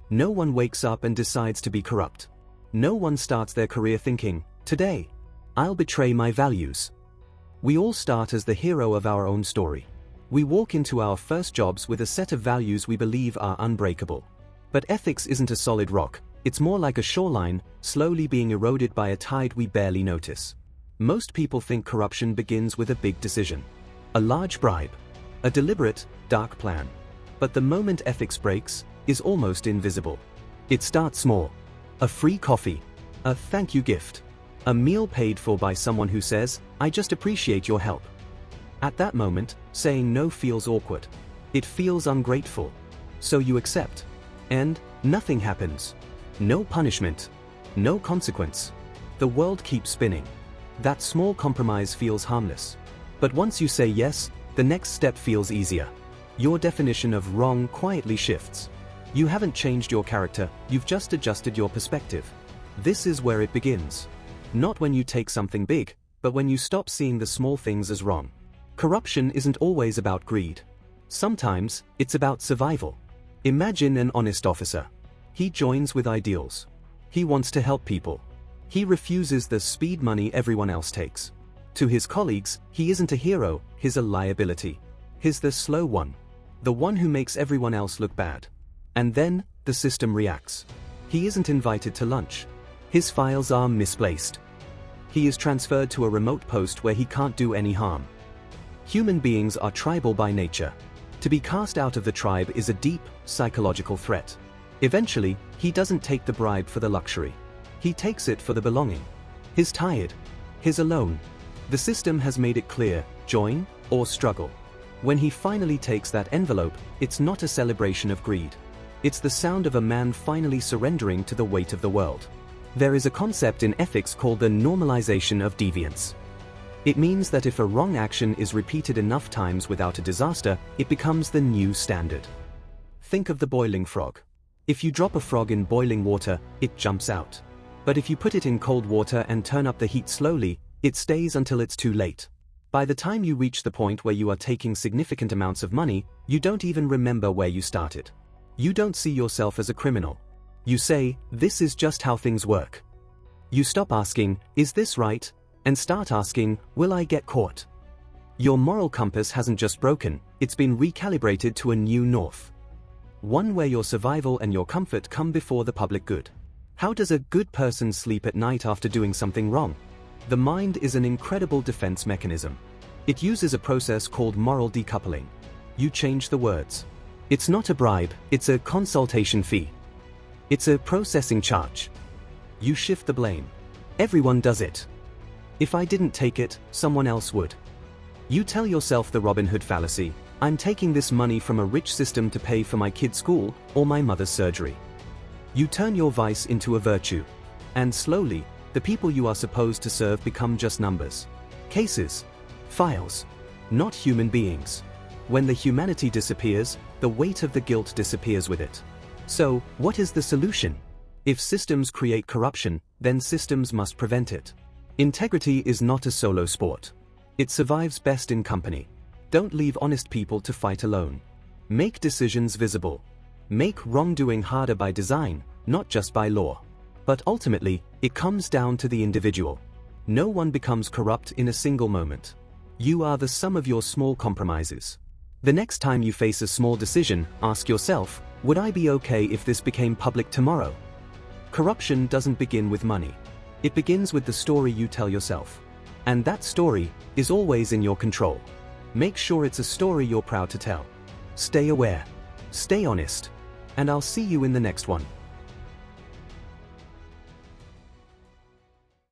No one wakes up and decides to be corrupt. No one starts their career thinking, "Today, I'll betray my values." We all start as the hero of our own story. We walk into our first jobs with a set of values we believe are unbreakable. But ethics isn't a solid rock, it's more like a shoreline, slowly being eroded by a tide we barely notice. Most people think corruption begins with a big decision. A large bribe. A deliberate, dark plan. But the moment ethics breaks, is almost invisible. It starts small. A free coffee. A thank you gift. A meal paid for by someone who says, "I just appreciate your help." At that moment, saying no feels awkward. It feels ungrateful. So you accept. And nothing happens. No punishment. No consequence. The world keeps spinning. That small compromise feels harmless. But once you say yes, the next step feels easier. Your definition of wrong quietly shifts. You haven't changed your character, you've just adjusted your perspective. This is where it begins. Not when you take something big, but when you stop seeing the small things as wrong. Corruption isn't always about greed. Sometimes, it's about survival. Imagine an honest officer. He joins with ideals. He wants to help people. He refuses the speed money everyone else takes. To his colleagues, he isn't a hero, he's a liability. He's the slow one. The one who makes everyone else look bad. And then, the system reacts. He isn't invited to lunch. His files are misplaced. He is transferred to a remote post where he can't do any harm. Human beings are tribal by nature. To be cast out of the tribe is a deep, psychological threat. Eventually, he doesn't take the bribe for the luxury. He takes it for the belonging. He's tired. He's alone. The system has made it clear, join or struggle. When he finally takes that envelope, it's not a celebration of greed. It's the sound of a man finally surrendering to the weight of the world. There is a concept in ethics called the normalization of deviance. It means that if a wrong action is repeated enough times without a disaster, it becomes the new standard. Think of the boiling frog. If you drop a frog in boiling water, it jumps out. But if you put it in cold water and turn up the heat slowly, it stays until it's too late. By the time you reach the point where you are taking significant amounts of money, you don't even remember where you started. You don't see yourself as a criminal. You say, "This is just how things work." You stop asking, "Is this right?" and start asking, "Will I get caught?" Your moral compass hasn't just broken, it's been recalibrated to a new north. One where your survival and your comfort come before the public good. How does a good person sleep at night after doing something wrong? The mind is an incredible defense mechanism. It uses a process called moral decoupling. You change the words. It's not a bribe, it's a consultation fee. It's a processing charge. You shift the blame. Everyone does it. If I didn't take it, someone else would. You tell yourself the Robin Hood fallacy. I'm taking this money from a rich system to pay for my kid's school or my mother's surgery. You turn your vice into a virtue. And slowly, the people you are supposed to serve become just numbers. Cases. Files. Not human beings. When the humanity disappears, the weight of the guilt disappears with it. So, what is the solution? If systems create corruption, then systems must prevent it. Integrity is not a solo sport. It survives best in company. Don't leave honest people to fight alone. Make decisions visible. Make wrongdoing harder by design, not just by law. But ultimately, it comes down to the individual. No one becomes corrupt in a single moment. You are the sum of your small compromises. The next time you face a small decision, ask yourself, would I be okay if this became public tomorrow? Corruption doesn't begin with money. It begins with the story you tell yourself. And that story is always in your control. Make sure it's a story you're proud to tell. Stay aware. Stay honest. And I'll see you in the next one.